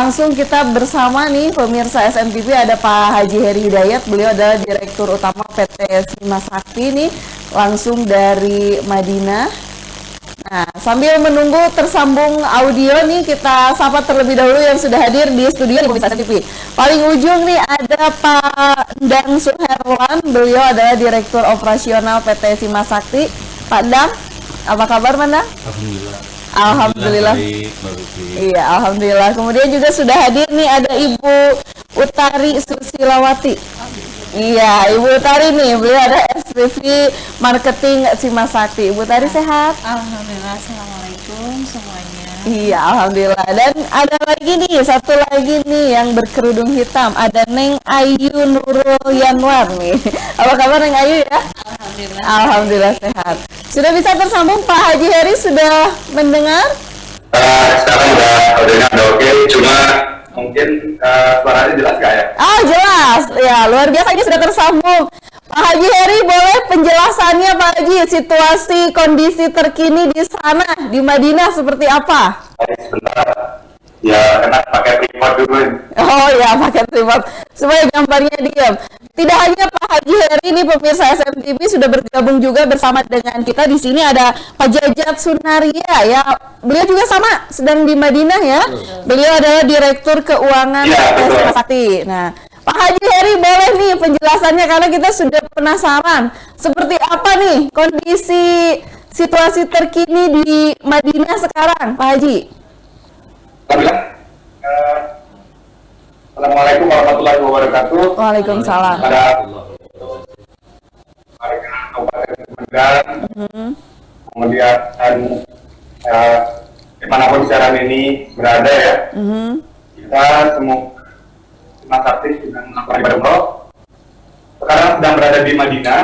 langsung kita bersama nih pemirsa SMTV, ada Pak Haji Heri Hidayat. Beliau adalah Direktur Utama PT Sima Sakti nih, langsung dari Madinah. Nah, sambil menunggu tersambung audio nih, kita sapa terlebih dahulu yang sudah hadir di studio di pemirsa SMTV. Paling ujung nih ada Pak Dang Suherlan, beliau adalah Direktur Operasional PT Sima Sakti. Pak Dang, apa kabar Pak Dang? Alhamdulillah. Baik, iya, alhamdulillah. Kemudian juga sudah hadir nih ada Ibu Utari Susilawati. Iya, Ibu Utari nih, beliau ada SPV Marketing Sima Sakti. Ibu Utari sehat? Alhamdulillah. Assalamualaikum semuanya. Iya, alhamdulillah. Dan ada lagi nih, satu lagi nih yang berkerudung hitam. Ada Neng Ayu Nurul Yanwar nih. Apa kabar Neng Ayu ya? Alhamdulillah. Alhamdulillah sehat. Sudah bisa tersambung Pak Haji Heri, sudah mendengar? Sekarang udah oke, cuma mungkin suaranya jelas gak ya? Ah, jelas. Ya, luar biasa, ini sudah tersambung. Pak Haji Heri, boleh penjelasannya Pak Haji, situasi kondisi terkini di sana, di Madinah seperti apa? Sebentar, ya kena pakai tripod dulu. Oh ya, pakai tripod supaya gambarnya diam. Tidak hanya Pak Haji Heri ini, pemirsa SMTV sudah bergabung juga bersama dengan kita di sini, ada Pak Jajat Sunaria ya. Beliau juga sama sedang di Madinah ya. Beliau adalah Direktur Keuangan PT Sima Sakti. Nah, Pak Haji Heri, boleh nih penjelasannya karena kita sudah penasaran seperti apa nih kondisi situasi terkini di Madinah sekarang, Pak Haji. Assalamualaikum warahmatullahi wabarakatuh. Waalaikumsalam. Pada warga Kabupaten Sumedang, kemudian dimanapun siaran ini berada ya, kita semua Sima Sakti sedang melakukan ibadah umroh. Sekarang sedang berada di Madinah.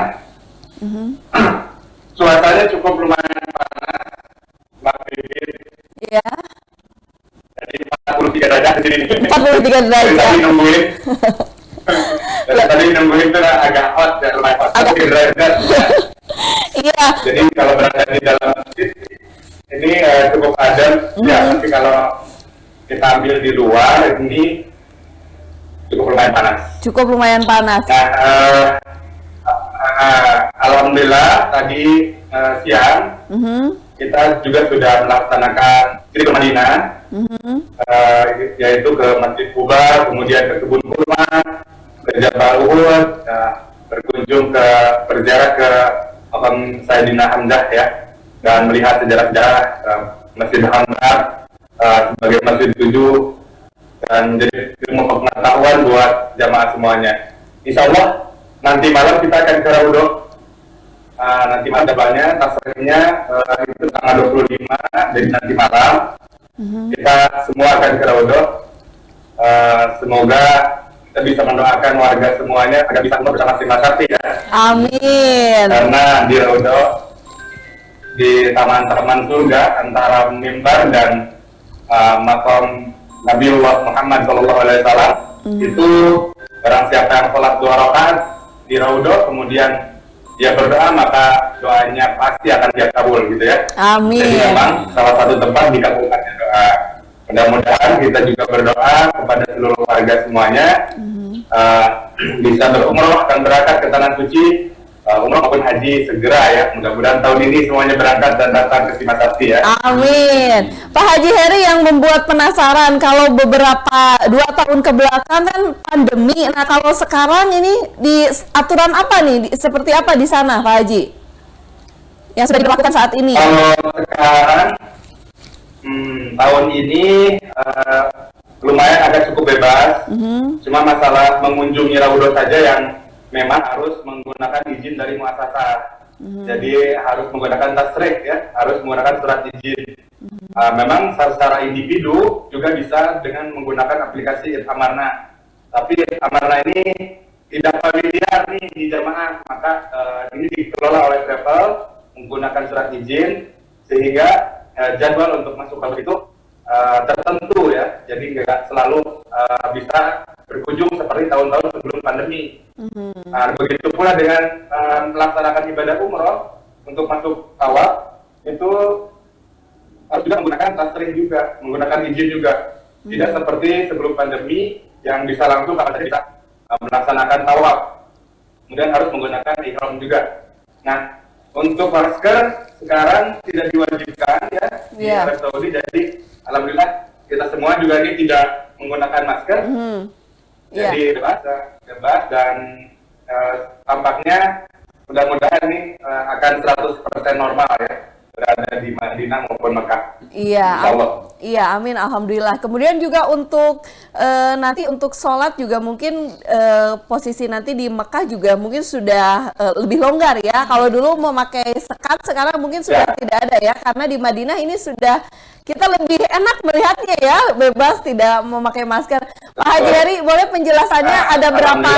Cuacanya cukup lumayan panas, Mbak Bibit. Iya. Jadi 43 derajat di sini. 43 derajat. Tadi nungguin. Tadi nungguin itu agak hot ya, lumayan hot. 43 derajat. Iya. Jadi kalau berada di dalam masjid ini cukup adem. Ya, tapi kalau kita ambil di luar ini cukup lumayan panas. Cukup lumayan panas. Nah, alhamdulillah tadi siang kita juga sudah melaksanakan kiri ke Madinah, yaitu ke Masjid Kuba, kemudian ke kebun kurma, ke Jabal Uhud, berkunjung ke berziarah ke makam Sayyidina Hamzah ya, dan melihat sejarah-sejarah Masjid Hamzah sebagai masjid 7 dan jadi ilmu pengetahuan buat jamaah semuanya. Insya Allah nanti malam kita akan ke Raudhoh. Nanti malam depannya tasrihnya itu tanggal 25, jadi nanti malam kita semua akan ke Raudhoh. Semoga kita bisa mendoakan warga semuanya agar bisa umroh bersama Sima Sakti ya. Amin. Karena di Raudhoh, di taman-taman surga antara mimbar dan makam Nabiullah Muhammad SAW itu barang siapa yang sholat 2 rakaat di Raudhoh kemudian dia berdoa, maka doanya pasti akan dikabul gitu ya. Amin. Jadi memang salah satu tempat dikabulkannya doa. Mudah-mudahan kita juga berdoa kepada seluruh warga semuanya bisa berumroh dan berangkat ke tanah suci, umroh maupun haji segera ya. Mudah-mudahan tahun ini semuanya berangkat dan datang ke Sima Sakti ya. Amin. Pak Haji Heri, yang membuat penasaran kalau beberapa 2 tahun ke belakang kan pandemi. Nah, kalau sekarang ini di aturan apa nih? Seperti apa di sana, Pak Haji? Yang sudah dilakukan saat ini? Kalau sekarang tahun ini lumayan agak cukup bebas. Cuma masalah mengunjungi Raudhoh saja yang memang harus menggunakan izin dari muasasah. Jadi harus menggunakan tasrih ya, harus menggunakan surat izin. Memang secara individu juga bisa dengan menggunakan aplikasi Amarna. Tapi Amarna ini tidak familiar nih di jamaah, maka ini dikelola oleh travel menggunakan surat izin sehingga jadwal untuk masuk kalau itu tertentu ya, jadi nggak selalu bisa berkunjung seperti tahun-tahun sebelum pandemi. Begitu pula dengan melaksanakan ibadah umroh untuk masuk tawaf itu harus juga menggunakan tasrih juga, menggunakan izin juga. Tidak seperti sebelum pandemi yang bisa langsung kalau bisa melaksanakan tawaf. Kemudian harus menggunakan ihram juga. Nah, untuk masker sekarang tidak diwajibkan ya di Arab Saudi. Jadi alhamdulillah kita semua juga ini tidak menggunakan masker. Jadi bebas dan tampaknya mudah-mudahan ini akan 100% normal ya, berada di Madinah maupun Mekah. Iya, amin, alhamdulillah. Kemudian juga untuk nanti untuk sholat juga mungkin posisi nanti di Mekah juga mungkin sudah lebih longgar ya. Kalau dulu memakai sekat, sekarang mungkin sudah tidak ada ya, karena di Madinah ini sudah kita lebih enak melihatnya ya, bebas tidak memakai masker. Pak Haji Heri, boleh penjelasannya ada berapa?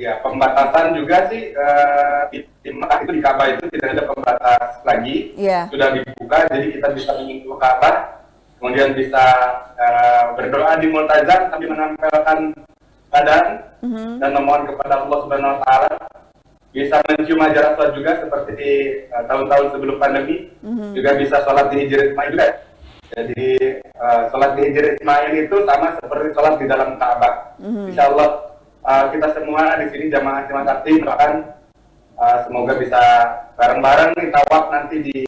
Ya, pembatasan juga sih di Mekah itu, di Ka'bah itu tidak ada pembatas lagi, sudah dibuka, jadi kita bisa menyentuh Ka'bah, kemudian bisa berdoa di multazam sambil menempelkan badan dan memohon kepada Allah Subhanahu Wa Taala. Bisa mencium Hajar Aswad juga seperti di tahun-tahun sebelum pandemi, juga bisa sholat di Hijr Ismail juga. Jadi sholat di Hijr Ismail itu sama seperti sholat di dalam Ka'bah. Insya Allah kita semua di sini jamaah Simas Sakti bahkan semoga bisa bareng-bareng nih tawaf nanti di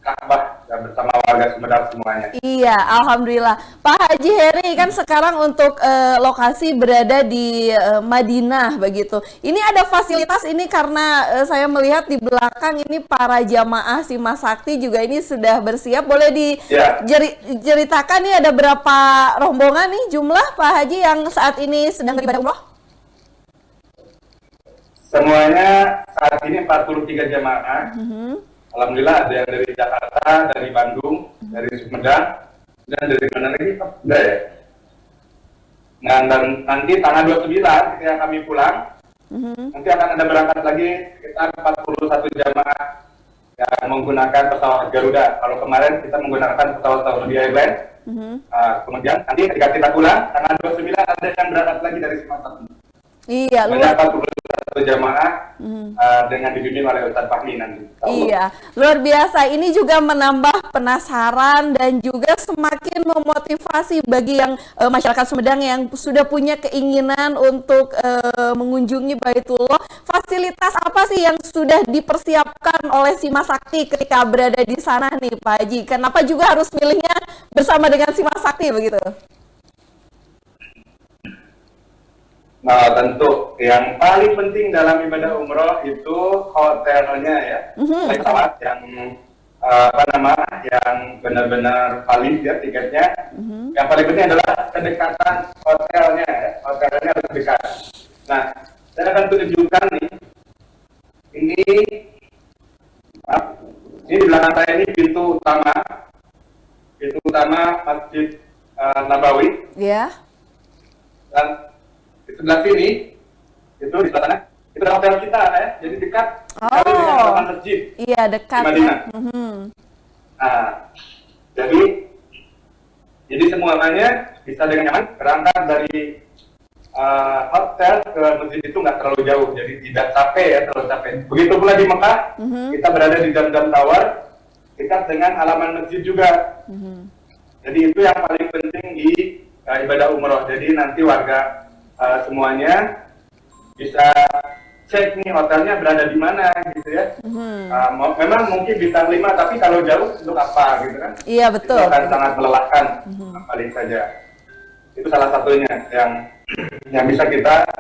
Ka'bah bersama warga Sumedang semuanya. Iya, alhamdulillah. Pak Haji Heri, kan sekarang untuk lokasi berada di Madinah begitu. Ini ada fasilitas ini karena saya melihat di belakang ini para jamaah Simas Sakti juga ini sudah bersiap. Boleh diceritakan nih ada berapa rombongan nih jumlah Pak Haji yang saat ini sedang beribadah umroh? Semuanya saat ini 43 jamaah. Alhamdulillah ada yang dari Jakarta, dari Bandung, dari Sumedang, dan dari mana lagi? Nah, dan nanti tanggal 29 ketika kami pulang, nanti akan ada berangkat lagi sekitar 41 jamaah yang menggunakan pesawat Garuda. Kalau kemarin kita menggunakan pesawat Saudi Airlines. Kemudian nanti ketika kita pulang, tanggal 29 ada yang berangkat lagi dari Sumatera. Iya, luar biasa jamaah dengan dibimbing oleh Ustaz Fahmi nanti. Iya, luar biasa. Ini juga menambah penasaran dan juga semakin memotivasi bagi yang masyarakat Sumedang yang sudah punya keinginan untuk mengunjungi Baitullah. Fasilitas apa sih yang sudah dipersiapkan oleh Simas Sakti ketika berada di sana nih, Pak Haji? Kenapa juga harus milihnya bersama dengan Simas Sakti begitu? Nah, tentu yang paling penting dalam ibadah umroh itu hotelnya ya, pesawat yang yang benar-benar valid ya tiketnya. Yang paling penting adalah kedekatan hotelnya, ya. Hotelnya harus dekat. Nah, saya akan tunjukkan nih, ini di belakang saya ini pintu utama Masjid Nabawi. Ya. Dan di sebelah sini, itu di sebelah sana, itu adalah hotel kita ya, jadi dekat sekali dengan halaman masjid. Iya, dekat. Di Madinah. Nah, jadi semuanya bisa dengan nyaman berangkat dari hotel ke masjid itu nggak terlalu jauh, jadi tidak capek ya, terlalu capek. Begitu pula di Mekah, kita berada di Dam-Dam Tower, dekat dengan halaman masjid juga. Jadi itu yang paling penting di ibadah umroh. Jadi nanti warga semuanya bisa cek nih hotelnya berada di mana gitu ya. Memang mungkin bintang 5, tapi kalau jauh untuk apa gitu kan? Iya, betul. Itu akan sangat melelahkan paling saja. Itu salah satunya yang bisa kita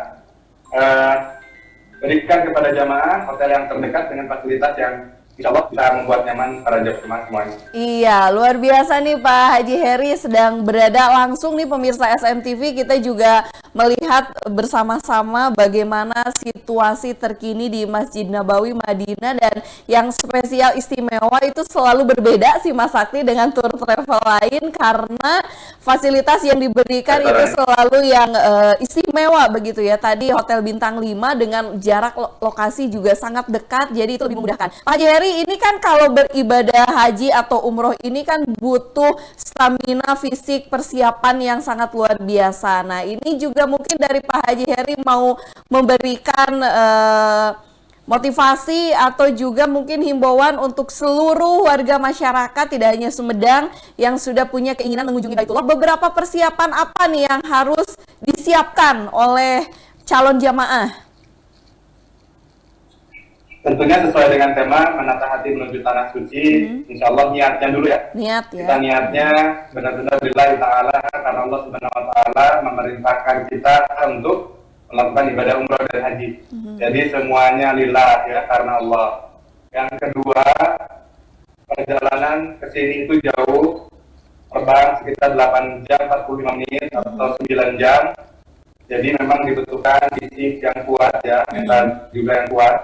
berikan kepada jamaah, hotel yang terdekat dengan fasilitas yang insya Allah bisa membuat nyaman para jemaah semuanya. Iya, luar biasa nih Pak Haji Heri sedang berada langsung nih pemirsa SMTV. Kita juga melihat bersama-sama bagaimana situasi terkini di Masjid Nabawi Madinah, dan yang spesial istimewa itu selalu berbeda sih Mas Sakti dengan tour travel lain karena fasilitas yang diberikan itu selalu yang istimewa begitu ya. Tadi hotel bintang 5 dengan jarak lokasi juga sangat dekat, jadi itu lebih memudahkan. Pak Haji Heri, ini kan kalau beribadah haji atau umroh ini kan butuh stamina fisik, persiapan yang sangat luar biasa. Nah, ini juga mungkin dari Pak Haji Heri mau memberikan motivasi atau juga mungkin himbauan untuk seluruh warga masyarakat, tidak hanya Sumedang yang sudah punya keinginan mengunjungi Baitullah. Beberapa persiapan apa nih yang harus disiapkan oleh calon jamaah? Tentunya sesuai dengan tema menata hati menuju tanah suci. Insya Allah niatnya dulu ya. Niat ya. Kita niatnya benar-benar lillahi ta'ala, karena Allah subhanahu wa ta'ala memerintahkan kita untuk melakukan ibadah umrah dan haji. Jadi semuanya lillah ya, karena Allah. Yang kedua, perjalanan ke sini itu jauh, terbang sekitar 8 jam 45 menit atau 9 jam. Jadi memang dibutuhkan fisik yang kuat ya, mental juga yang kuat.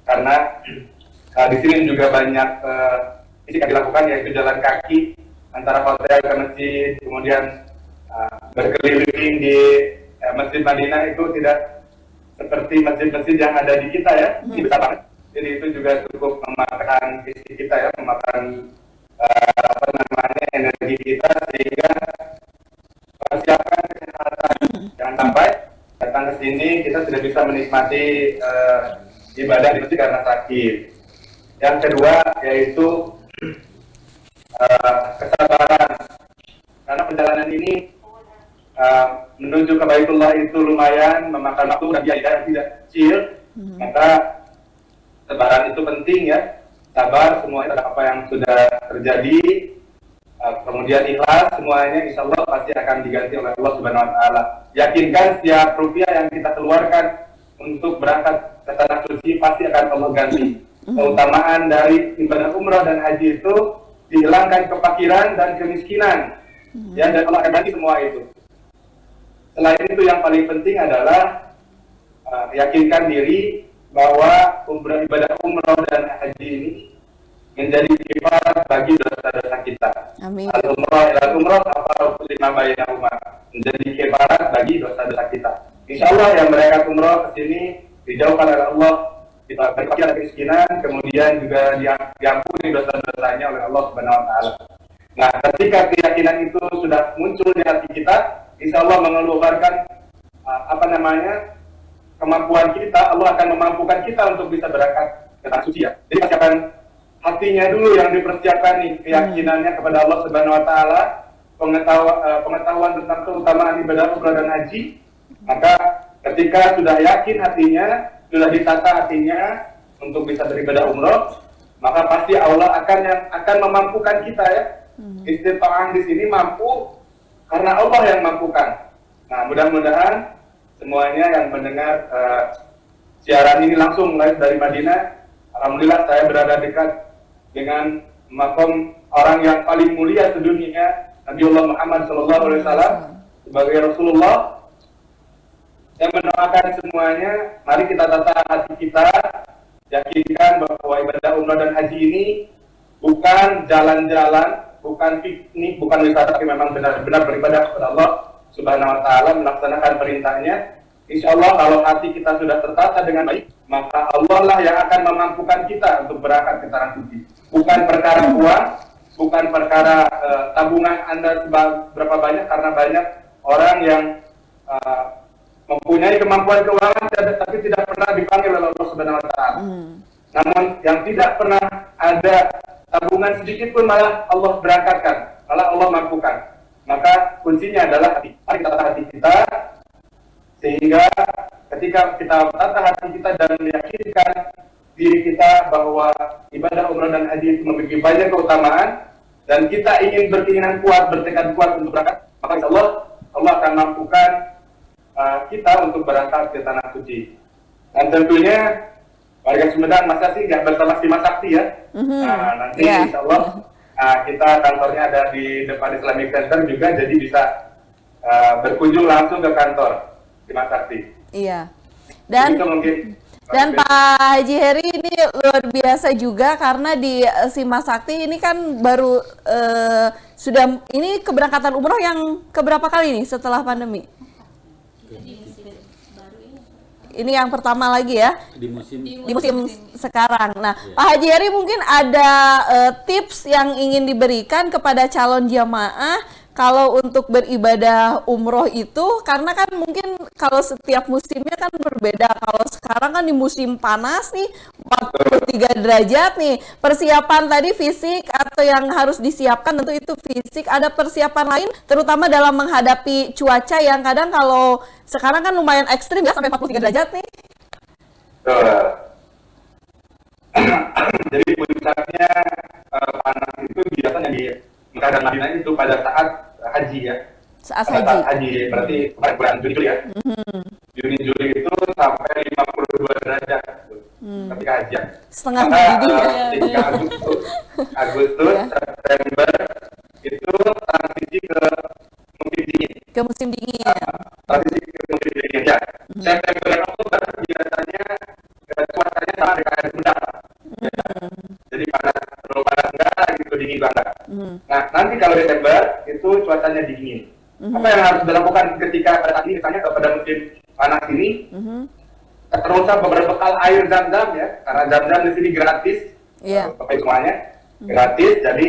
Karena di sini juga banyak fisik yang dilakukan, yaitu jalan kaki antara hotel ke masjid, kemudian berkeliling di Masjid Madinah itu tidak seperti masjid-masjid yang ada di kita ya, ini besar banget. Jadi itu juga cukup memakan fisik kita ya, memakan energi kita, sehingga persiapkan kesehatan. Jangan sampai datang ke sini kita tidak bisa menikmati ibadah di masjid karena sakit. Yang kedua yaitu kesabaran, karena perjalanan ini menuju ke Baitullah itu lumayan memakan waktu dan biaya yang tidak kecil. Maka kesabaran itu penting ya, sabar semuanya apa yang sudah terjadi, kemudian ikhlas semuanya, insya Allah pasti akan diganti oleh Allah Subhanahu Wa Taala. Yakinkan setiap rupiah yang kita keluarkan untuk berangkat ke tanah suci pasti akan Allah ganti. Keutamaan dari ibadah umrah dan haji itu dihilangkan kefakiran dan kemiskinan, ya, dan Allah akan ganti semua itu. Selain itu yang paling penting adalah yakinkan diri bahwa ibadah umrah dan haji ini menjadi kifarat bagi dosa-dosa kita. Amin. Al-umrah ila umrah kafaratu lima bainahuma, menjadi kifarat bagi dosa-dosa kita. Insya Allah yang berangkat umrah ke sini dijauhkan oleh Allah, kita berpakaian kemiskinan, kemudian juga diampuni dosa-dosanya oleh Allah Subhanahu Wa Taala. Nah, ketika keyakinan itu sudah muncul di hati kita, insya Allah mengeluarkan kemampuan kita, Allah akan memampukan kita untuk bisa berangkat ke tanah suci ya. Jadi persiapan hatinya dulu yang dipersiapkan nih, keyakinannya kepada Allah Subhanahu Wa Taala, pengetahuan tentang keutamaan ibadah umrah dan haji. Maka ketika sudah yakin hatinya, sudah ditata hatinya untuk bisa beribadah umrah, maka pasti Allah akan memampukan kita ya. Istita'ah di sini mampu karena Allah yang mampukan. Nah, mudah-mudahan semuanya yang mendengar siaran ini langsung live dari Madinah, alhamdulillah saya berada dekat dengan makom orang yang paling mulia sedunia, Nabiullah Muhammad SAW sebagai Rasulullah. Saya mendoakan semuanya, mari kita tata hati kita, yakinkan bahwa ibadah umrah dan haji ini bukan jalan-jalan, bukan piknik, bukan wisata, tapi memang benar-benar beribadah kepada Allah Subhanahu Wa Taala, melaksanakan perintahnya. Insya Allah kalau hati kita sudah tertata dengan baik, maka Allah lah yang akan memampukan kita untuk berangkat ke tanah suci. Bukan perkara uang, bukan perkara tabungan Anda berapa banyak, karena banyak orang yang mempunyai kemampuan keuangan tapi tidak pernah dipanggil oleh Allah Subhanahu Wa Taala. Namun yang tidak pernah ada tabungan sedikit pun malah Allah berangkatkan, malah Allah mampukan. Maka kuncinya adalah hati. Mari kita tata hati kita, sehingga ketika kita tata hati kita dan meyakinkan diri kita bahwa ibadah umrah dan haji itu memiliki banyak keutamaan, dan kita ingin berkeinginan kuat, bertekad kuat untuk berangkat, maka insya Allah akan mampukan kita untuk berangkat ke tanah suci. Dan tentunya warga Sumedang masa sih nggak bersama si Mas Sakti ya. Nah, nanti insya Allah kita kantornya ada di depan Islamic Center juga, jadi bisa berkunjung langsung ke kantor si Mas Sakti. Iya. Dan Pak Haji Heri ini luar biasa juga, karena di Simas Sakti ini kan baru ini keberangkatan umroh yang keberapa kali nih setelah pandemi? Ini yang pertama lagi ya, di musim sekarang. Nah, Pak Haji Heri mungkin ada tips yang ingin diberikan kepada calon jamaah kalau untuk beribadah umroh itu, karena kan mungkin kalau setiap musimnya kan berbeda. Kalau sekarang kan di musim panas nih, 43 derajat nih. Persiapan tadi fisik atau yang harus disiapkan tentu itu fisik. Ada persiapan lain, terutama dalam menghadapi cuaca yang kadang kalau sekarang kan lumayan ekstrim ya, sampai 43 derajat nih. Jadi puncaknya panas itu biasanya di Mekah dan Madinah itu pada saat haji ya. Saat Pada haji. haji berarti pada bulan Juli ya. Juni Juli itu sampai 52 derajat ketika haji. Setengah Maka mendidih ya. ketika Agustus, September itu transisi ke musim dingin. Ke musim dingin. Transisi ke musim dingin ya. September dan Oktober biasanya cuacanya sama dengan air Sunda. Jadi panas, terlalu panas enggak, gitu dingin banget. Nah, nanti kalau Desember itu cuacanya dingin. Apa yang harus dilakukan ketika pada saat ini, misalnya pada musim panas ini, terusan berbekal air zam-zam ya, karena zam-zam di sini gratis, pakai semuanya gratis. Jadi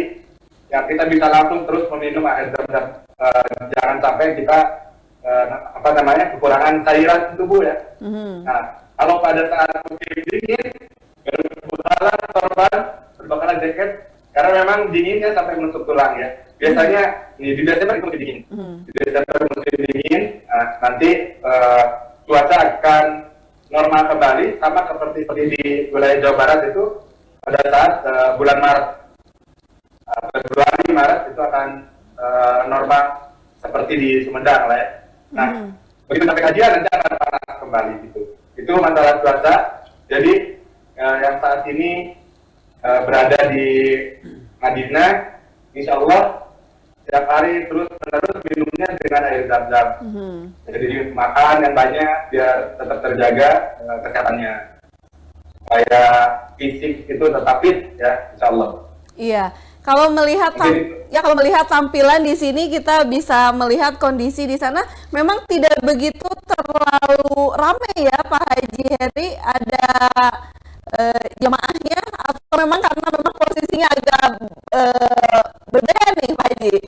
ya kita bisa langsung terus meminum air zam-zam. Jangan sampai kita kekurangan cairan tubuh ya. Nah, kalau pada saat musim dingin, berbekalan sorban, berbekalan jaket, karena memang dinginnya sampai menusuk tulang ya. Biasanya di Desember itu musim dingin. Di Desember musim dingin, nanti cuaca akan normal kembali, sama seperti di wilayah Jawa Barat itu pada saat bulan Maret, Februari Maret itu akan normal seperti di Sumedang lah ya. Nah, begitu sampai kajian nanti akan panas kembali gitu. Itu masalah cuaca. Jadi yang saat ini berada di Madinah, insya Allah setiap hari terus menerus minumnya dengan air zam-zam. Jadi makan yang banyak biar tetap terjaga kesehatannya. Supaya fisik itu tetap fit ya, insya Allah. Iya. Kalau melihat kalau melihat tampilan di sini, kita bisa melihat kondisi di sana memang tidak begitu terlalu ramai ya Pak Haji Heri. Ada jemaahnya atau memang karena memang posisinya agak berbeda nih Pak Haji?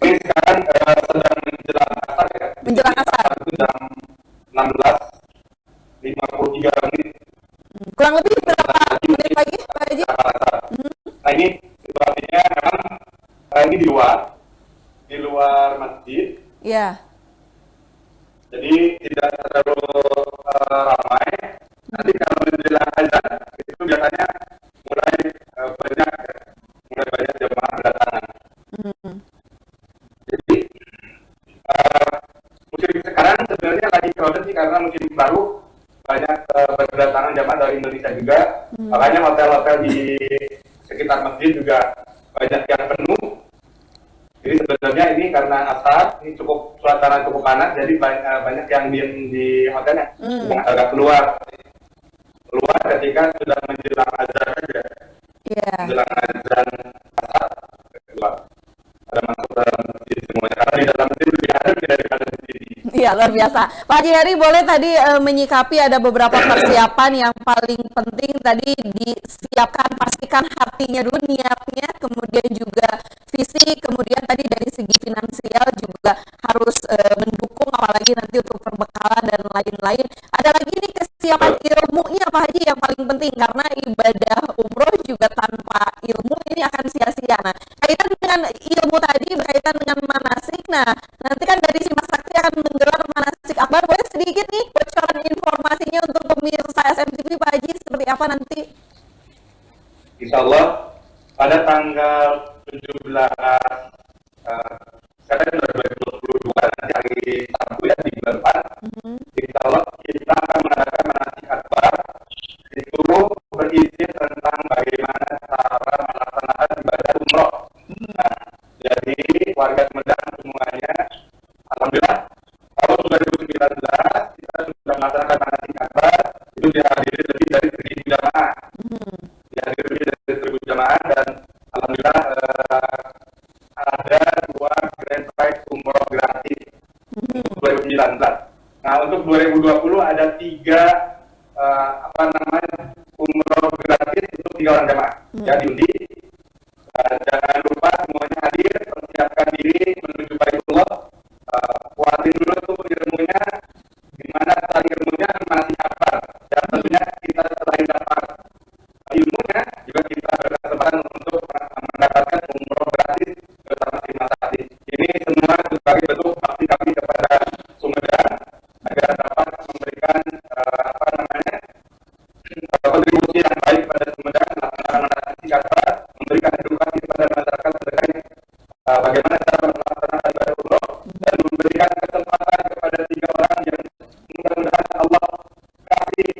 Ini sekarang sedang menjelang asar ya. Menjelang asar. Itu jam 16:53 menit. Kurang lebih berapa menit lagi Pak Haji? Nah ini situasinya memang ini di luar masjid. Iya. Jadi tidak terlalu ramai. Nanti kalau menjelang azan itu biasanya mulai banyak jemaah berdatangan. Jadi musim sekarang sebenarnya lagi crowded sih karena musim baru banyak berdatangan jemaah dari Indonesia juga. Makanya hotel-hotel di sekitar masjid juga banyak yang penuh. Jadi sebenarnya ini karena asar, ini suasana cukup panas, jadi banyak yang diem di hotelnya, yang agak keluar ketika sudah menjelang azan saja. Menjelang azan asar keluar. Ada masuk ke dalam masjid semuanya, karena di dalam masjid lebih adem daripada di sini. Iya, luar biasa. Pak Haji Heri, boleh tadi menyikapi ada beberapa persiapan yang paling penting tadi disiapkan, pastikan hatinya dulu, niatnya, kemudian juga fisik, kemudian tadi dari segi finansial juga harus mendukung, apalagi nanti untuk perbekalan dan lain-lain. Ada lagi nih kesiapan ilmunya Pak Haji yang paling penting, karena ibadah umroh juga tanpa ilmu ini akan sia-sia. Nah, kaitan dengan ilmu tadi berkaitan dengan manasik. Nah, nanti kan dari Simas Sakti akan menggelar manasik akbar. Boleh sedikit nih bocoran informasinya untuk pemirsa SMTV Pak Haji seperti apa nanti? Insya Allah pada tanggal 17 September 2022 nanti hari Sabtu ya di bulan 4, insya Allah kita akan mengadakan manasik akbar. Itu berisi tentang bagaimana cara melaksanakan ibadah umroh. Nah, jadi warga Sumedang semuanya, alhamdulillah tahun 2019 kita sudah melaksanakan manasik akbar. Itu dihadiri lebih dari 1.000 jamaah. Dihadiri lebih dari 1.000 jamaah dan alhamdulillah ada 2 grand prize umroh gratis untuk 2019. Nah, untuk 2020 ada 3 umroh gratis untuk 3 orang jamaah. Ya diundi. Jangan lupa semuanya hadir ini menuju Baitullah, kuatin dulu tuh ilmunya, gimana tadi ilmunya masih apa, dan tentunya kita selain dapat ilmunya juga kita berkesempatan untuk mendapatkan umroh gratis bersama si Mas Adi. Ini semua sebagai bentuk bakti kami kepada Sumedang agar dapat memberikan kontribusi yang baik pada Sumedang melaksanakan manasik istiqamah, memberikan edukasi kepada masyarakat terkait bagaimana cara melaksanakan ibadah umroh dan memberikan kesempatan kepada 3 orang yang mudah-mudahan Allah kasih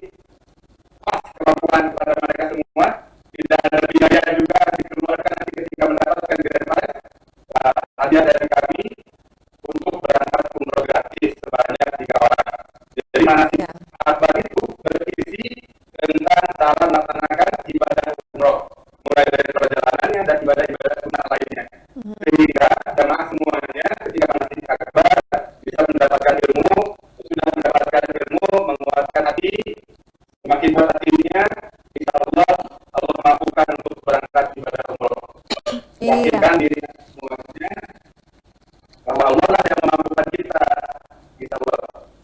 pas kemampuan kepada mereka semua, tidak ada biaya juga dikeluarkan nanti ketika mendapatkan grand prize, hadiah dari kami untuk berangkat umroh gratis sebanyak 3 orang. Jadi manasik akbar itu berisi tentang cara melaksanakan ibadah umroh, mulai dari perjalanannya dan ibadah-ibadah sunnah lainnya, sehingga jamaah semuanya ketika manasik akbar bisa mendapatkan ilmu, sudah mendapatkan ilmu, menguatkan hati, semakin kuat hatinya, insya Allah Allah mampukan untuk berangkat ibadah umroh. Yakinkan diri semuanya bahwa Allah lah yang memampukan kita, insya Allah.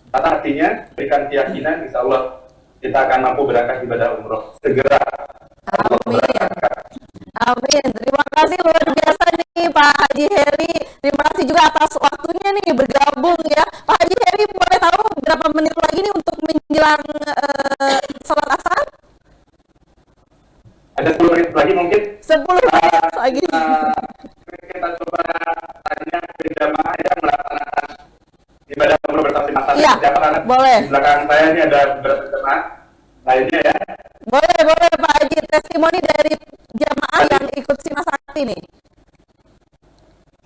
Kata artinya berikan keyakinan, insya Allah kita akan mampu berangkat ibadah umroh segera. Amin. Amin. Terima kasih luar biasa nih Pak Haji Heri. Terima kasih juga atas waktunya nih bergabung ya. Pak Haji Heri, boleh tahu berapa menit lagi nih untuk menjelang sholat asar? Ada 10 menit lagi mungkin. 10 menit lagi. Kita coba tanya ke jamaah yang melaksanakan ibadah umroh bersama Mas Adi. Iya, boleh. Di belakang saya ini ada beberapa jamaah lainnya ya. Boleh Pak Haji, testimoni dari jamaah yang ikut Simas Sakti nih.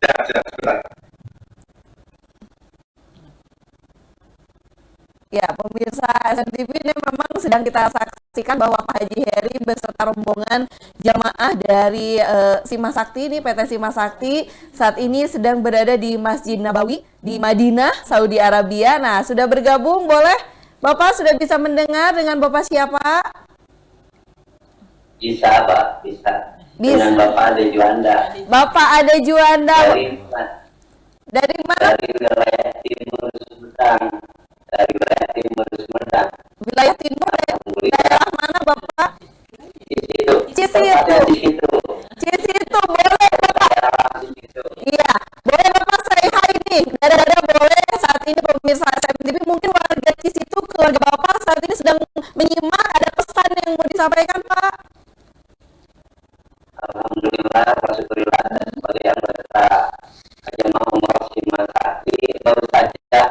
Siap, sebentar. Ya, pemirsa SNTV ini memang sedang kita saksikan bahwa Pak Haji Heri beserta rombongan jamaah dari Simas Sakti ini, PT Simas Sakti, saat ini sedang berada di Masjid Nabawi di Madinah, Saudi Arabia. Nah, sudah bergabung, boleh? Bapak sudah bisa mendengar dengan Bapak siapa? Bisa, Pak, bisa. Dengan Bapak Ade Juanda. Bapak Ade Juanda. Dari mana? Dari wilayah Timur Sumedang. Dari wilayah Timur Sumedang. Wilayah Timur, daerah mana Bapak? Di situ. Cisitu. Cisitu, boleh Bapak? Iya, boleh Bapak saya hai nih. Dada-dada boleh. Saat ini pemirsa SMTV, mungkin warga Cisitu, keluarga Bapak saat ini sedang menyimak. Ada pesan yang mau disampaikan Pak? Alhamdulillah, syukurillah sebagai anggota jemaah umroh Simas Sakti baru saja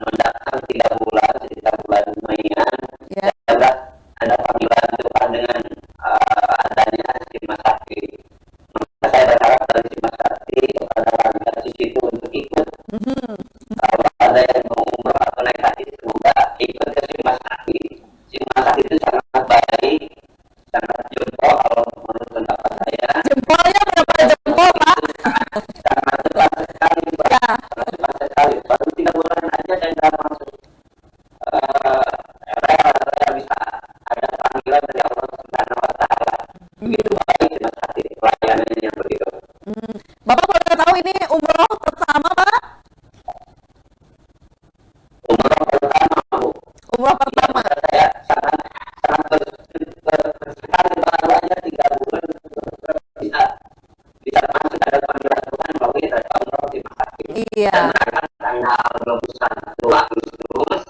mendatang 3 bulan, sekitar bulan Meian. Ya. Ada panggilan Tuhan dengan adanya Simas Sakti. Maka saya berharap dari Simas Sakti kepada warga di situ untuk ikut. Kalau ada yang mau umroh atau naik haji, semoga ikut ke Simas Sakti. Simas Sakti itu sangat baik, sangat jempol kalau menurut pendapat saya. Jempolnya berapa jempol Pak? Sangat cepat sekali Pak. Ya. Sangat cepat sekali. Baru 3 bulan aja saya sudah masuk. Saya bisa ada panggilan dari Allah Subhanahu Wa Taala. Begitu baik Simas Sakti pelayanannya yang begitu. Bapak boleh tahu ini umroh pertama Pak? Umroh pertama Bu. Umroh pertama. Saya sangat bersekali baru aja 3 bulan bisa masuk ada panggilan Tuhan bahwa kita umroh di Simas Sakti. Iya. Dan akan tanggal 21 Agustus.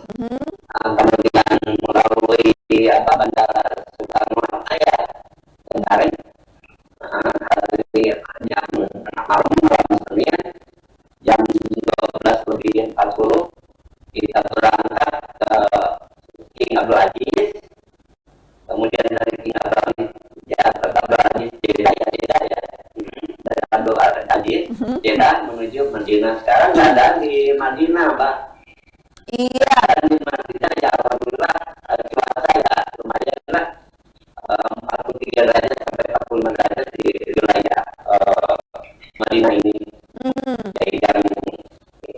Kemudian melalui bandara Soekarno-Hatta ya kemarin hari jam 6 malam Senin jam 12:40 kita berangkat ke King Abdul Aziz, kemudian dari King Abdul Aziz Jeddah ya dari Abdul Aziz Jeddah menuju Madinah. Sekarang keadaan di Madinah Pak. Iya. Dan di Madinah ya alhamdulillah cuaca ya lumayan lah 43 derajat sampai 45 derajat di wilayah Madinah ini. Jadi yang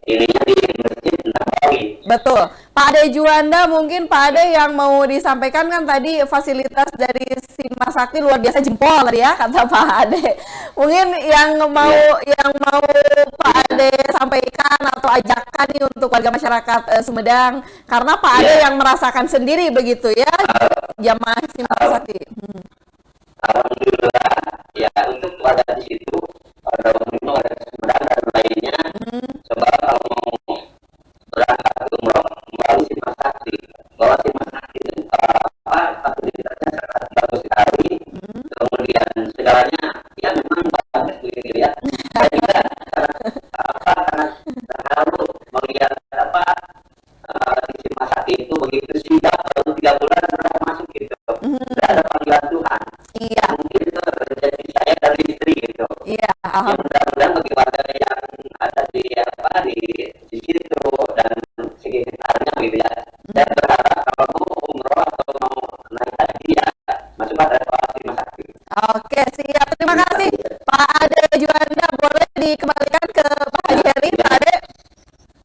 ininya di Masjid Nabawi. Betul. Pak Ade Juanda, mungkin Pak Ade yang mau disampaikan kan tadi fasilitas dari Simas Sakti luar biasa, jempol tadi ya kata Pak Ade. Mungkin yang mau Pak Ade sampaikan atau ajakan nih untuk warga masyarakat Sumedang, karena Pak Ade yang merasakan sendiri begitu ya jamaah Simas Sakti. Alhamdulillah ya, untuk warga di situ, warga umum, warga Sumedang dan lainnya, coba kalau mau berangkat ke umroh melalui Simas Sakti, bahwa Simas Sakti itu fasilitasnya sangat bagus sekali, kemudian segalanya ya memang bagus begitu ya. Saya juga sangat terharu melihat di Simas Sakti itu begitu sigap, baru 3 bulan sudah masuk gitu, sudah ada panggilan Tuhan. Iya. Mungkin itu rezeki saya dan istri gitu. Iya. Ya, mudah-mudahan bagi warga yang ada di situ dan sekitarnya gitu ya. Saya berharap kalau mau umroh atau mau naik haji ya masuk pada Simas Sakti. Oke, siap. Terima kasih Pak Ade Juanda. Boleh dikembalikan ke Pak Haji Heri, Pak Ade?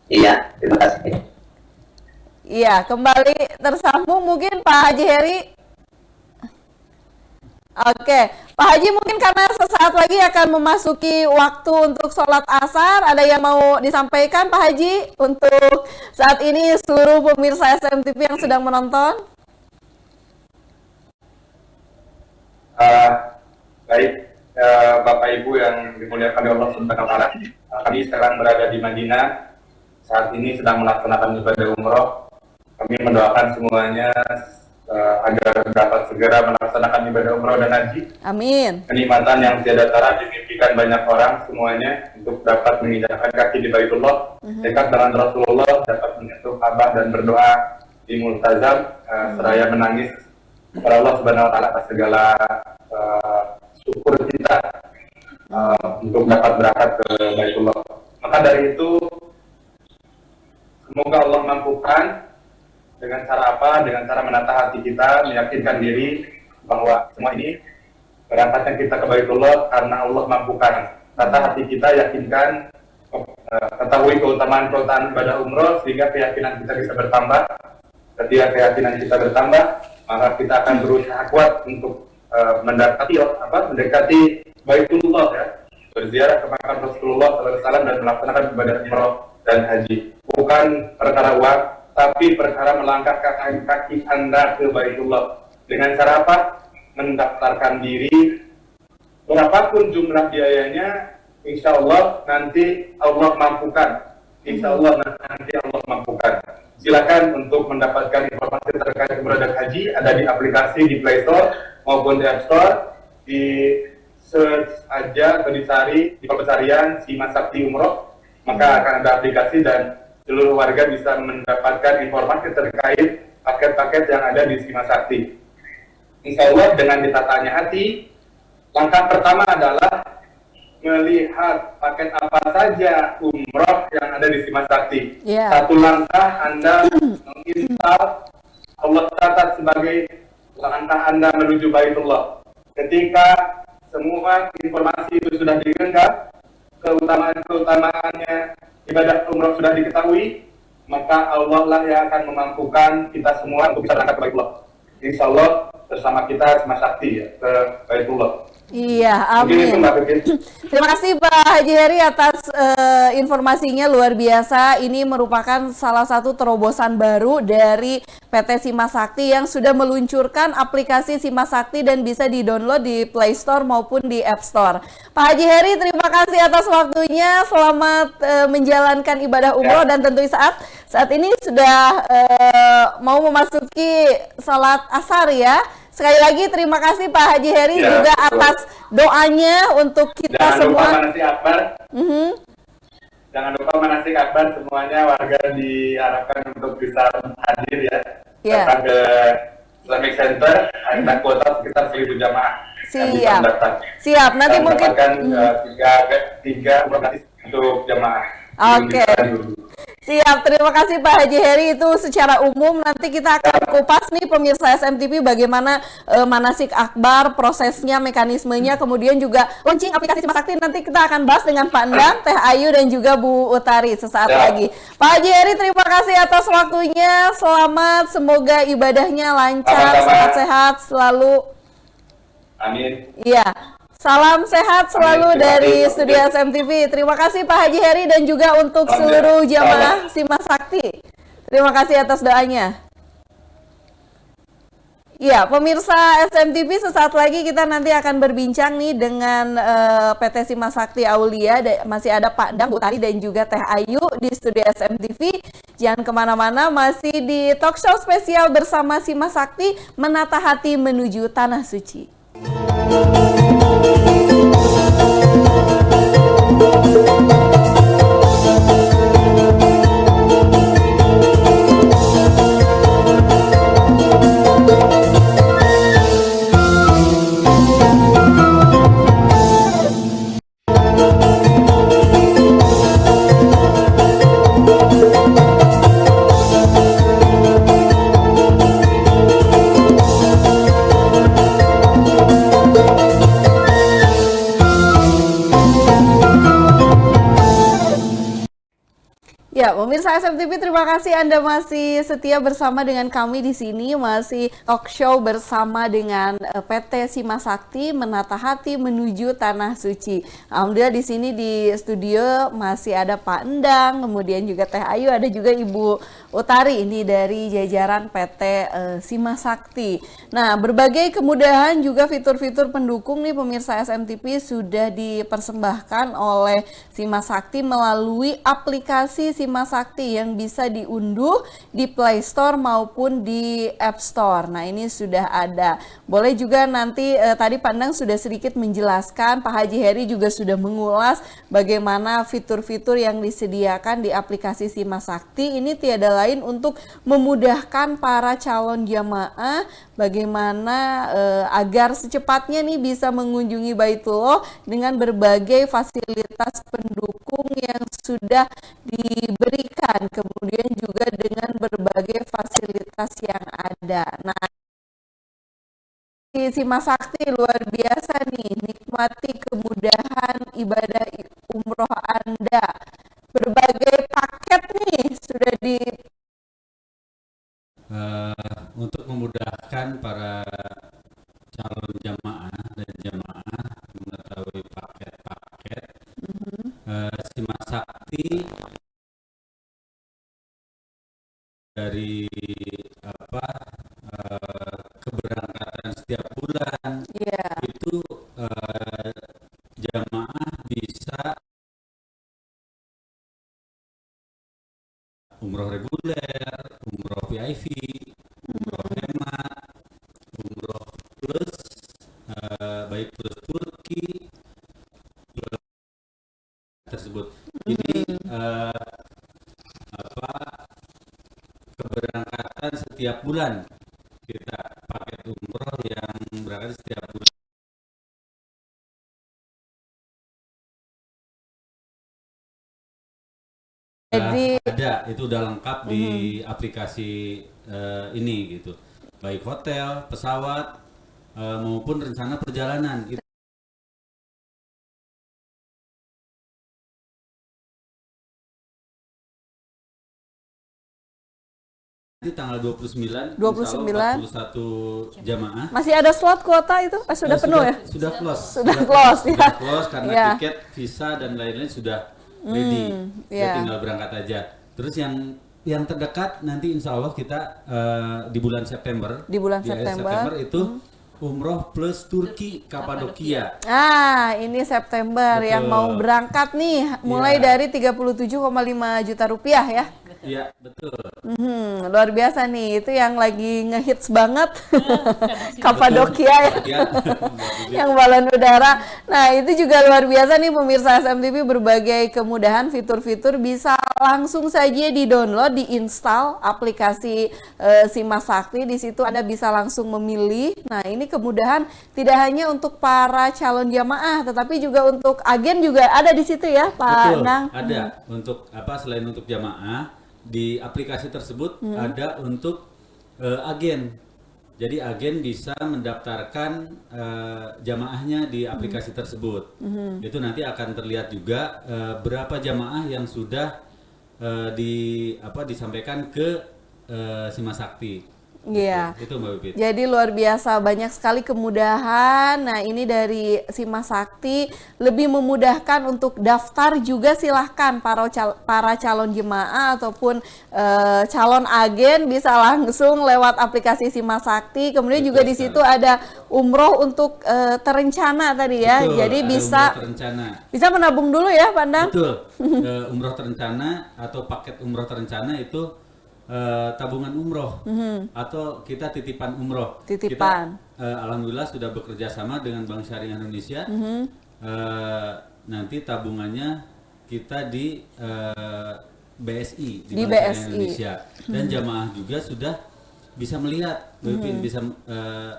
Iya, terima kasih. Iya, kembali tersambung mungkin Pak Haji Heri. Oke, Pak Haji, mungkin karena sesaat lagi akan memasuki waktu untuk sholat asar, ada yang mau disampaikan Pak Haji untuk saat ini seluruh pemirsa SMTV yang sedang menonton? Baik, Bapak Ibu yang dimuliakan oleh Allah Subhanahu wa Ta'ala, kami sekarang berada di Madinah, saat ini sedang melaksanakan ibadah umroh. Kami mendoakan semuanya agar dapat segera melaksanakan ibadah umroh dan haji. Amin. Kenikmatan yang tiada tara dimimpikan banyak orang semuanya untuk dapat menginjakkan kaki di Baitullah, dekat dengan Rasulullah, dapat menyentuh Ka'bah dan berdoa di Multazam, seraya menangis kepada Allah Subhanahu wa Ta'ala atas segala syukur kita untuk dapat berangkat ke Baitullah. Maka dari itu, semoga Allah mampukan dengan cara apa? Dengan cara menata hati kita, meyakinkan diri bahwa semua ini berangkatnya kita ke Baitullah karena Allah mampukan. Tata hati kita, yakinkan, ketahui keutamaan ibadah umroh sehingga keyakinan kita bisa bertambah. Ketika keyakinan kita bertambah, maka kita akan berusaha kuat untuk mendekati Baitullah ya, berziarah ke makam Rasulullah SAW dan melaksanakan ibadah umroh dan haji. Bukan perkara uang, tapi perkara melangkahkan kaki Anda ke Baitullah. Dengan cara apa? Mendaftarkan diri, berapapun jumlah biayanya, insya Allah nanti Allah mampukan. Insya Allah nanti Allah mampukan. Silakan untuk mendapatkan informasi terkait umroh dan haji, ada di aplikasi di Play Store maupun di App Store. Di search aja atau dicari di pencarian Simas Sakti Umroh, maka akan ada aplikasi dan seluruh warga bisa mendapatkan informasi terkait paket-paket yang ada di Simas Sakti. Insya Allah dengan ditatanya hati, langkah pertama adalah melihat paket apa saja umroh yang ada di Simas Sakti. Satu langkah Anda menginstal, Allah catat sebagai langkah Anda menuju Baitullah. Ketika semua informasi itu sudah digenggam, keutamaannya ibadah umroh sudah diketahui, maka Allah lah yang akan memampukan kita semua untuk bisa berangkat ke Baitullah. Insya Allah bersama kita Simas Sakti ya, ke Baitullah. Iya, amin. Terima kasih Pak Haji Heri atas informasinya, luar biasa. Ini merupakan salah satu terobosan baru dari PT Simas Sakti yang sudah meluncurkan aplikasi Simas Sakti dan bisa di-download di Play Store maupun di App Store. Pak Haji Heri, terima kasih atas waktunya. Selamat menjalankan ibadah umroh dan tentu saat ini sudah mau memasuki salat asar ya. Sekali lagi terima kasih Pak Haji Heri juga atas doanya untuk kita semua. Jangan lupa manasik akbar. Jangan lupa manasik akbar, semuanya warga diharapkan untuk bisa hadir ya. Datang ke Islamic Center, ada kuota sekitar 1.000 jamaah. Siap. Nanti mungkin tiga gratis untuk jamaah. Oke. Siap, terima kasih Pak Haji Heri. Itu secara umum, nanti kita akan kupas nih pemirsa SMTV bagaimana manasik akbar, prosesnya, mekanismenya, kemudian juga launching aplikasi Simas Sakti. Nanti kita akan bahas dengan Pak Endang, Teh Ayu, dan juga Bu Utari sesaat lagi. Pak Haji Heri, terima kasih atas waktunya. Selamat, semoga ibadahnya lancar, sehat-sehat selalu. Amin. Iya. Salam sehat selalu Amin. Terima dari kasih. Studio SMTV. Terima kasih Pak Haji Heri dan juga untuk Salam seluruh sehat. jamaah Sima Sakti. Terima kasih atas doanya. Ya, pemirsa SMTV, sesaat lagi kita nanti akan berbincang nih dengan PT Sima Sakti Aulia. Masih ada Pak Dang, Bu Tari, dan juga Teh Ayu di studio SMTV. Jangan kemana-mana, masih di talk show spesial bersama Sima Sakti, Menata Hati Menuju Tanah Suci. Ya, pemirsa SMTV, terima kasih Anda masih setia bersama dengan kami di sini, masih talk show bersama dengan PT Sima Sakti, Menata Hati Menuju Tanah Suci. Alhamdulillah di sini di studio masih ada Pak Endang, kemudian juga Teh Ayu, ada juga Ibu Utari ini dari jajaran PT Sima Sakti. Nah, berbagai kemudahan juga fitur-fitur pendukung nih pemirsa SMTV sudah dipersembahkan oleh Sima Sakti melalui aplikasi Sima Sakti yang bisa diunduh di Play Store maupun di App Store. Nah, ini sudah ada. Boleh juga nanti tadi Pandang sudah sedikit menjelaskan, Pak Haji Heri juga sudah mengulas bagaimana fitur-fitur yang disediakan di aplikasi Sima Sakti. Ini tiada lain untuk memudahkan para calon jamaah bagaimana agar secepatnya nih bisa mengunjungi Baitullah dengan berbagai fasilitas pendukung yang sudah diberikan, kemudian juga dengan berbagai fasilitas yang ada. Nah, di Sima Sakti luar biasa nih, nikmati kemudahan ibadah umroh Anda. Berbagai paket nih sudah di untuk memudahkan para calon jamaah dan jamaah mengetahui paket-paket Sima Sakti dari keberangkatan setiap bulan itu jamaah bisa umroh reguler, umroh VIP, umroh hemat, umroh plus, baik plus Turki tersebut. Jadi keberangkatan setiap bulan kita paket umroh yang berangkat setiap bulan. Jadi ada, itu udah lengkap di aplikasi ini gitu, baik hotel, pesawat maupun rencana perjalanan. Nanti tanggal 29, 41 jamaah. masih ada slot kuota itu? Sudah penuh ya? Sudah close. Sudah close ya. Sudah close karena Ya. tiket, visa dan lain-lain sudah ready. Ya, tinggal berangkat aja. Terus yang terdekat nanti insya Allah kita di bulan September. Di bulan September. itu umroh plus Turki Kapadokia. Ini September. Betul. Yang mau berangkat nih mulai dari 37,5 juta rupiah ya. Iya, betul. Luar biasa nih, itu yang lagi ngehits banget. Kapadokia ya. Yang balon udara. Nah, itu juga luar biasa nih pemirsa SMTV, berbagai kemudahan fitur-fitur bisa langsung saja di-download, diinstal aplikasi Sima Sakti. Di situ Anda bisa langsung memilih. Nah, ini kemudahan tidak hanya untuk para calon jamaah, tetapi juga untuk agen juga ada di situ ya, Pak Betul, Nang. ada. Untuk selain untuk jamaah, di aplikasi tersebut ada untuk agen. Jadi agen bisa mendaftarkan jamaahnya di aplikasi tersebut. Itu nanti akan terlihat juga berapa jamaah yang sudah disampaikan ke Sima Sakti. Iya. Itu Mbak Bibit. Jadi luar biasa, banyak sekali kemudahan. Nah, ini dari Sima Sakti lebih memudahkan untuk daftar juga, silahkan para calon jemaah ataupun calon agen bisa langsung lewat aplikasi Sima Sakti. Kemudian Betul juga di sekali. situ ada umroh untuk terencana tadi ya. Betul, Jadi ada bisa umroh terencana. bisa menabung dulu ya, Pandang. Betul. Umroh terencana atau paket umroh terencana itu tabungan umroh atau kita titipan umroh. Titipan. Kita alhamdulillah sudah bekerja sama dengan Bank Syariah Indonesia. Nanti tabungannya kita di BSI, Di Bank Syariah BSI. Indonesia, dan jamaah juga sudah bisa melihat,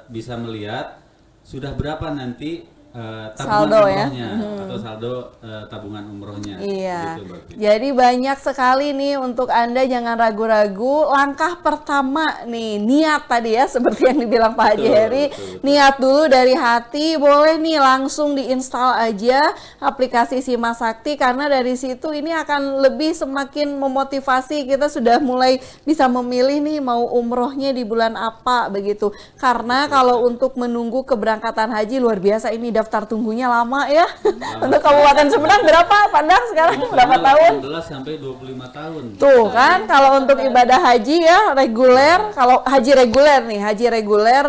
bisa melihat sudah berapa nanti tabungan Saldo ya. umrohnya atau saldo tabungan umrohnya. Iya. Gitu, Mbak Pit. Jadi banyak sekali nih untuk Anda, jangan ragu-ragu. Langkah pertama nih, niat tadi ya, seperti yang dibilang Pak Haji Betul, Heri. betul. Niat dulu dari hati, boleh nih langsung diinstal aja aplikasi Sima Sakti, karena dari situ ini akan lebih semakin memotivasi. Kita sudah mulai bisa memilih nih mau umrohnya di bulan apa begitu. Karena kalau untuk menunggu keberangkatan haji luar biasa, ini daftar tunggunya lama ya. Untuk Kabupaten Sumedang berapa, Pandang sekarang berapa tahun? 18 sampai 25 tahun. Tuh kan, kalau untuk ibadah haji ya reguler, kalau haji reguler nih, haji reguler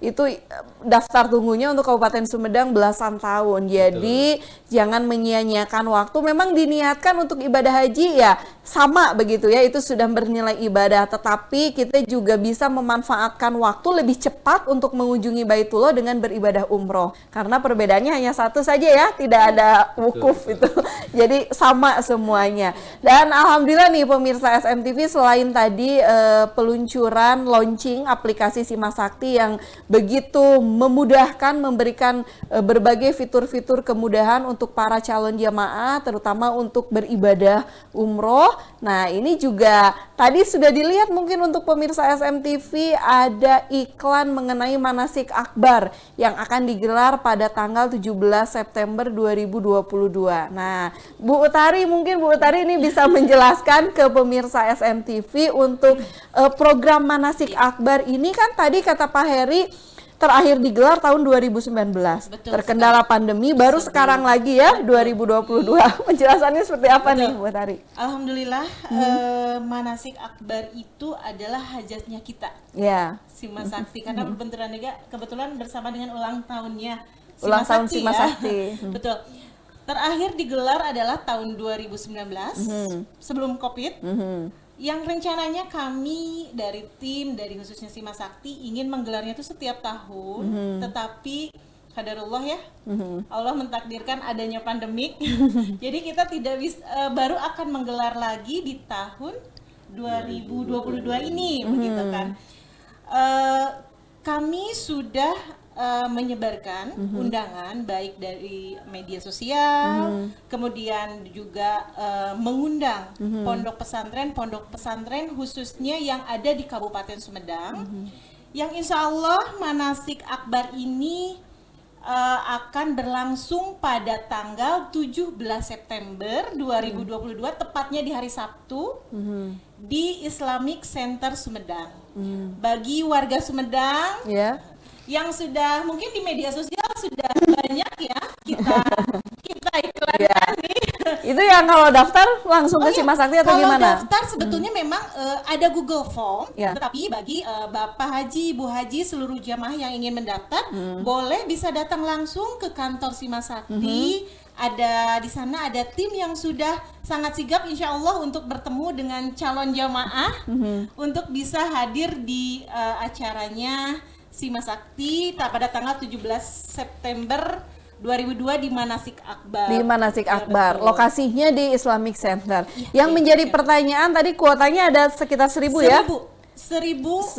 itu daftar tunggunya untuk Kabupaten Sumedang belasan tahun. Jadi jangan menyia-nyiakan waktu. Memang diniatkan untuk ibadah haji ya sama begitu ya, itu sudah bernilai ibadah. Tetapi kita juga bisa memanfaatkan waktu lebih cepat untuk mengunjungi Baitullah dengan beribadah umroh. Karena perbedaannya hanya satu saja ya, tidak ada wukuf itu. Jadi sama semuanya. Dan alhamdulillah nih pemirsa SMTV, selain tadi peluncuran launching aplikasi Sima Sakti yang begitu memudahkan, memberikan berbagai fitur-fitur kemudahan untuk para calon jamaah, terutama untuk beribadah umroh. Nah, ini juga tadi sudah dilihat mungkin untuk pemirsa SMTV, ada iklan mengenai manasik akbar yang akan digelar pada tanggal 17 September 2022. Nah, Bu Utari, mungkin Bu Utari ini bisa menjelaskan ke pemirsa SMTV untuk program manasik akbar ini. Kan tadi kata Pak Heri terakhir digelar tahun 2019. Betul Terkendala pandemi, baru sekarang lagi ya 2022. Penjelasannya seperti apa nih Bu Utari? Alhamdulillah, manasik akbar itu adalah hajatnya kita, Ya, Sima Sakti, karena kebetulan juga kebetulan bersama dengan ulang tahunnya ulang tahun Sakti Sima ya. Sakti. Betul. Terakhir digelar adalah tahun 2019 sebelum Covid. Yang rencananya kami dari tim, dari khususnya Sima Sakti ingin menggelarnya itu setiap tahun, tetapi qadarullah ya, Allah mentakdirkan adanya pandemik. Jadi kita tidak bisa, baru akan menggelar lagi di tahun 2022 ini, begitu kan. Kami sudah menyebarkan undangan baik dari media sosial, kemudian juga mengundang pondok pesantren khususnya yang ada di Kabupaten Sumedang, yang insya Allah manasik akbar ini akan berlangsung pada tanggal 17 September 2022, tepatnya di hari Sabtu, di Islamic Center Sumedang. Bagi warga Sumedang ya. yang sudah mungkin di media sosial sudah banyak ya kita iklankan nih. Itu yang kalau daftar langsung ke Sima Sakti atau Kalau gimana? daftar sebetulnya memang ada Google Form, Ya. tetapi bagi Bapak Haji, Ibu Haji, seluruh jamaah yang ingin mendaftar, boleh bisa datang langsung ke kantor Sima Sakti. Ada di sana ada tim yang sudah sangat sigap insya Allah untuk bertemu dengan calon jamaah untuk bisa hadir di acaranya Sima Sakti pada tanggal 17 September 2002 di Manasik Akbar. Di Manasik Ya, Akbar, betul. lokasinya di Islamic Center. Iya, Yang iya, menjadi iya. pertanyaan tadi, kuotanya ada sekitar 1000 ya? 1000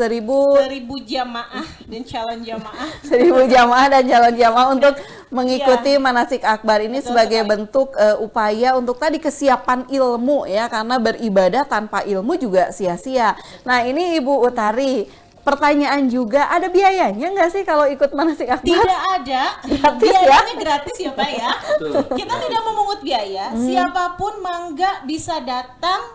jamaah dan calon jamaah. 1000 jamaah dan calon jamaah untuk mengikuti Manasik Akbar ini Betul sebagai sekali. bentuk upaya untuk tadi kesiapan ilmu ya, karena beribadah tanpa ilmu juga sia-sia. Nah, ini Ibu Utari, pertanyaan juga, ada biayanya nggak sih kalau ikut manasik akbar? Tidak ada. Gratis ya? Biayanya gratis ya Pak ya. Betul. Kita tidak memungut biaya. Siapapun mangga bisa datang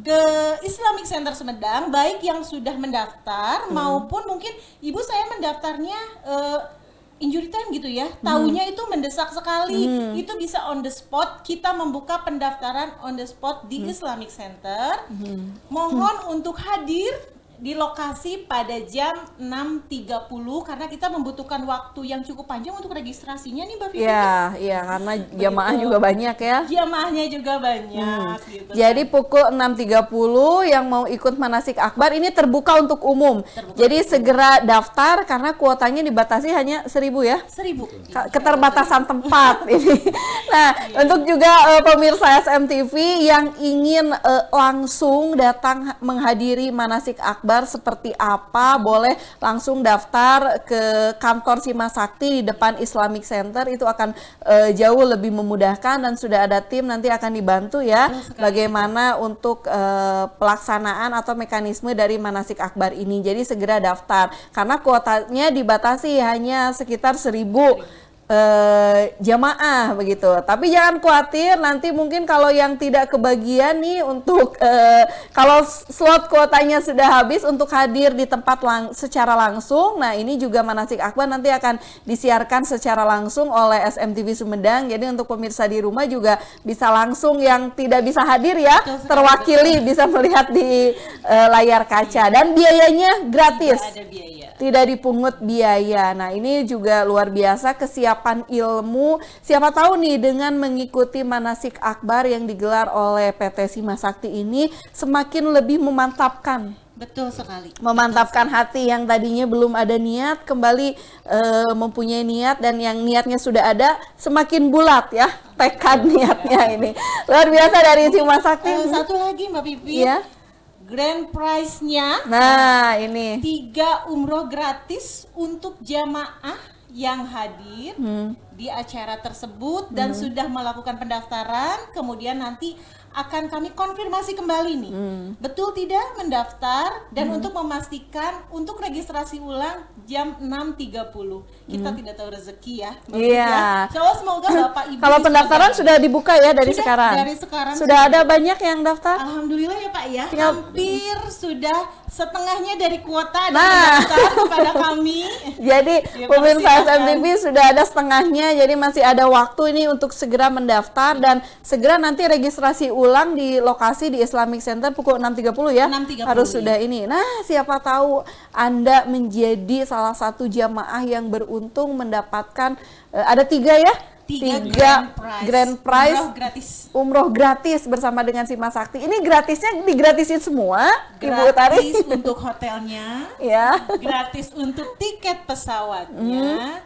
ke Islamic Center Sumedang, baik yang sudah mendaftar maupun mungkin ibu saya mendaftarnya injury time gitu ya, taunya itu mendesak sekali, itu bisa on the spot. Kita membuka pendaftaran on the spot di Islamic Center. Mohon untuk hadir di lokasi pada jam 6.30 karena kita membutuhkan waktu yang cukup panjang untuk registrasinya nih Mbak Vivi. Iya, karena jamaah juga banyak ya. Jamaahnya juga banyak gitu. Jadi pukul 6.30 yang mau ikut manasik akbar ini terbuka untuk umum. Jadi segera daftar karena kuotanya dibatasi hanya 1.000 ya. 1.000. Keterbatasan tempat ini. Nah, untuk juga pemirsa SMTV yang ingin langsung datang menghadiri manasik akbar seperti apa, boleh langsung daftar ke kantor Simasakti di depan Islamic Center, itu akan jauh lebih memudahkan dan sudah ada tim nanti akan dibantu ya bagaimana untuk pelaksanaan atau mekanisme dari manasik akbar ini. Jadi segera daftar karena kuotanya dibatasi hanya sekitar 1.000 jamaah begitu. Tapi jangan khawatir, nanti mungkin kalau yang tidak kebagian nih untuk kalau slot kuotanya sudah habis untuk hadir di tempat secara langsung. Nah, ini juga manasik akbar nanti akan disiarkan secara langsung oleh SMTV Sumedang. Jadi untuk pemirsa di rumah juga bisa langsung, yang tidak bisa hadir ya terwakili bisa melihat di layar kaca, dan biayanya gratis. Tidak ada biaya. Tidak dipungut biaya. Nah, ini juga luar biasa kesiapan ilmu. Siapa tahu nih dengan mengikuti manasik akbar yang digelar oleh PT Simasakti ini semakin lebih memantapkan. Betul sekali. Memantapkan hati yang tadinya belum ada niat, kembali mempunyai niat, dan yang niatnya sudah ada semakin bulat ya tekad niatnya ini. Luar biasa dari Simasakti. Satu lagi Mbak Pipi. Ya. Grand prize-nya Nah, ini 3 umroh gratis untuk jamaah yang hadir di acara tersebut dan sudah melakukan pendaftaran. Kemudian nanti akan kami konfirmasi kembali nih, betul tidak mendaftar, dan untuk memastikan untuk registrasi ulang jam 6.30. Kita tidak tahu rezeki ya. Iya. So, semoga Bapak Ibu kalau pendaftaran sudah dibuka ya dari sekarang. Dari sekarang sudah ada banyak yang daftar. Alhamdulillah ya Pak ya. Tinggal- Hampir sudah setengahnya dari kuota dan Nah. pendaftar kepada kami. Jadi Ya, pemirsa persilakan. SMTV sudah ada setengahnya, jadi masih ada waktu ini untuk segera mendaftar dan segera nanti registrasi ulang di lokasi di Islamic Center pukul 6.30 ya. 6.30 Harus sudah ini. Nah, siapa tahu Anda menjadi salah satu jamaah yang beruntung mendapatkan ada 3 ya? 3 grand prize Umroh gratis. umroh gratis bersama dengan Simasakti. Ini gratisnya digratisin semua, Ibu Utari. Gratis untuk hotelnya, Ya. gratis untuk tiket pesawatnya,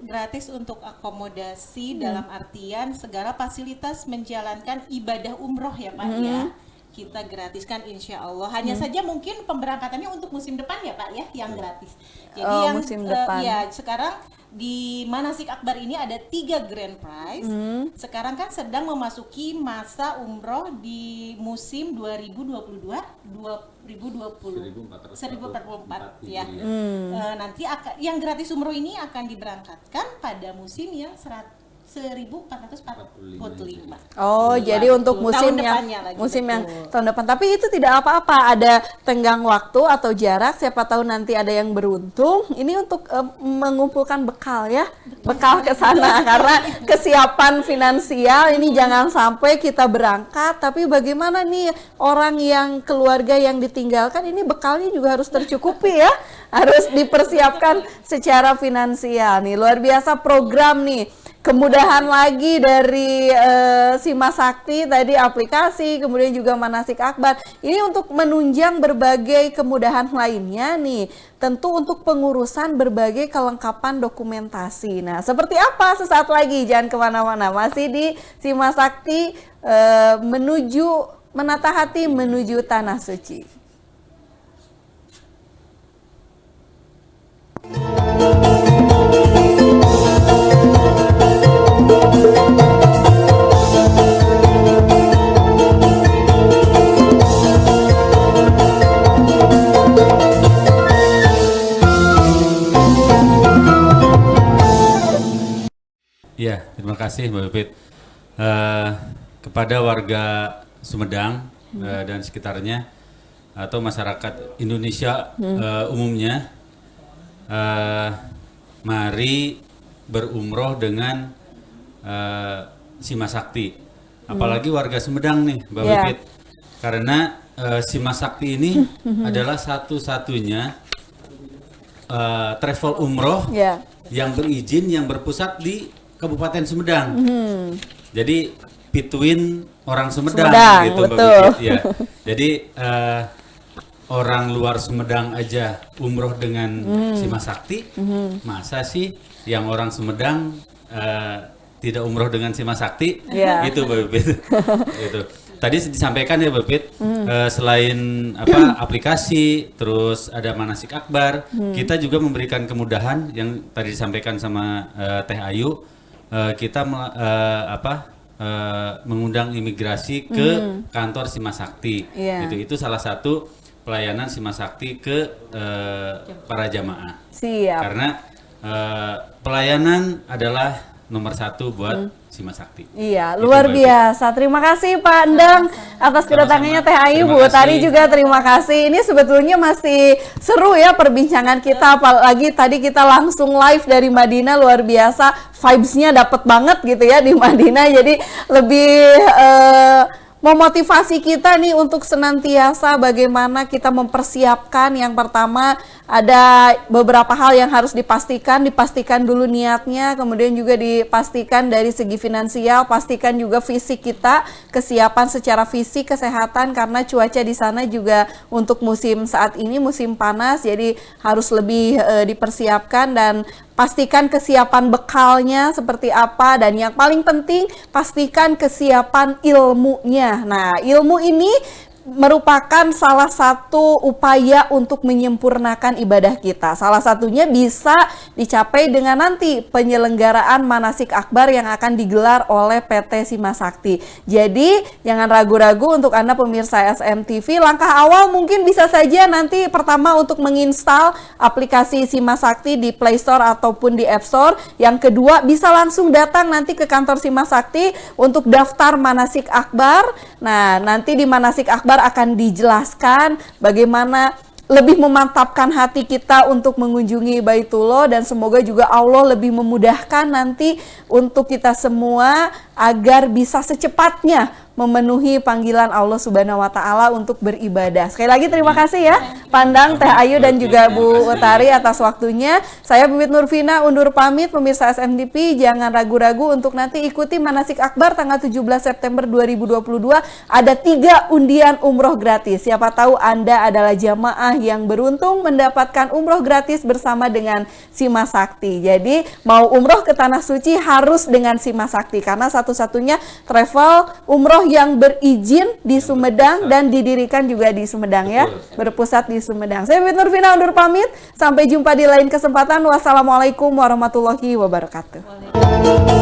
gratis untuk akomodasi dalam artian segala fasilitas menjalankan ibadah umroh ya Pak ya. Kita gratiskan insya Allah. Hanya saja mungkin pemberangkatannya untuk musim depan ya Pak ya, yang gratis. Jadi Oh, yang musim depan. ya sekarang di Manasik Akbar ini ada 3 grand prize. Sekarang kan sedang memasuki masa umroh di musim 2022 2020 1444 ya. Nanti yang gratis umroh ini akan diberangkatkan pada musim yang 1445. Oh, jadi untuk musim Tahun yang depannya lagi, yang betul. tahun depan. Tapi itu tidak apa-apa, ada tenggang waktu atau jarak. Siapa tahu nanti ada yang beruntung. Ini untuk mengumpulkan bekal ya, bekal ke sana karena kesiapan finansial ini jangan sampai kita berangkat. Tapi bagaimana nih orang yang keluarga yang ditinggalkan ini bekalnya juga harus tercukupi ya, harus dipersiapkan secara finansial nih. Luar biasa program nih. Kemudahan lagi dari Simasakti tadi aplikasi, kemudian juga Manasik Akbar. Ini untuk menunjang berbagai kemudahan lainnya nih. Tentu untuk pengurusan berbagai kelengkapan dokumentasi. Nah, seperti apa sesaat lagi? Jangan kemana-mana. Masih di Simasakti menuju menata hati menuju tanah suci. kasih Mbak Pipit. Kepada warga Sumedang dan sekitarnya atau masyarakat Indonesia umumnya, mari berumroh dengan Sima Sakti. Apalagi warga Sumedang nih Mbak Pipit. Karena Sima Sakti ini adalah satu-satunya travel umroh yang berizin, yang berpusat di Kabupaten Sumedang. Jadi between orang Sumedang gitu betul. Mbak Pipit. Ya. Jadi orang luar Sumedang aja umroh dengan Sima Sakti, masa sih yang orang Sumedang tidak umroh dengan Sima Sakti? Gitu Mbak Pipit. Gitu. Tadi disampaikan ya Mbak Pipit, selain aplikasi, terus ada manasik akbar, kita juga memberikan kemudahan yang tadi disampaikan sama Teh Ayu. Kita mengundang imigrasi ke kantor Sima Sakti. Itu salah satu pelayanan Sima Sakti ke para jamaah. Karena pelayanan adalah nomor satu buat Sima Sakti. Iya, luar biasa. Terima kasih Pak Endang atas kedatangannya Teh Ayu. Bu Tari juga terima kasih. Ini sebetulnya masih seru ya perbincangan kita, apalagi tadi kita langsung live dari Madinah, luar biasa. Vibes-nya dapet banget gitu ya di Madinah. Jadi lebih memotivasi kita nih untuk senantiasa bagaimana kita mempersiapkan. Yang pertama ada beberapa hal yang harus dipastikan dulu niatnya, kemudian juga dipastikan dari segi finansial, pastikan juga fisik kita, kesiapan secara fisik, kesehatan, karena cuaca di sana juga untuk musim saat ini musim panas, jadi harus lebih dipersiapkan, dan pastikan kesiapan bekalnya seperti apa, dan yang paling penting pastikan kesiapan ilmunya. Nah, ilmu ini merupakan salah satu upaya untuk menyempurnakan ibadah kita. Salah satunya bisa dicapai dengan nanti penyelenggaraan manasik akbar yang akan digelar oleh PT Sima Sakti. Jadi jangan ragu-ragu untuk Anda pemirsa SMTV. Langkah awal mungkin bisa saja nanti pertama untuk menginstal aplikasi Sima Sakti di Play Store ataupun di App Store. Yang kedua bisa langsung datang nanti ke kantor Sima Sakti untuk daftar manasik akbar. Nah, nanti di manasik akbar akan dijelaskan bagaimana lebih memantapkan hati kita untuk mengunjungi Baitullah, dan semoga juga Allah lebih memudahkan nanti untuk kita semua agar bisa secepatnya memenuhi panggilan Allah Subhanahu wa Ta'ala untuk beribadah. Sekali lagi terima kasih ya Pandang, Teh Ayu, dan juga Bu Utari atas waktunya. Saya Bibit Nurvina undur pamit. Pemirsa SMTV, jangan ragu-ragu untuk nanti ikuti manasik akbar tanggal 17 September 2022. Ada 3 undian umroh gratis. Siapa tahu Anda adalah jamaah yang beruntung mendapatkan umroh gratis bersama dengan Sima Sakti. Jadi mau umroh ke Tanah Suci harus dengan Sima Sakti, karena satu-satunya travel umroh yang berizin di Sumedang dan didirikan juga di Sumedang ya, berpusat di Sumedang. Saya Bibit Nurvina undur pamit, sampai jumpa di lain kesempatan. Wassalamualaikum warahmatullahi wabarakatuh.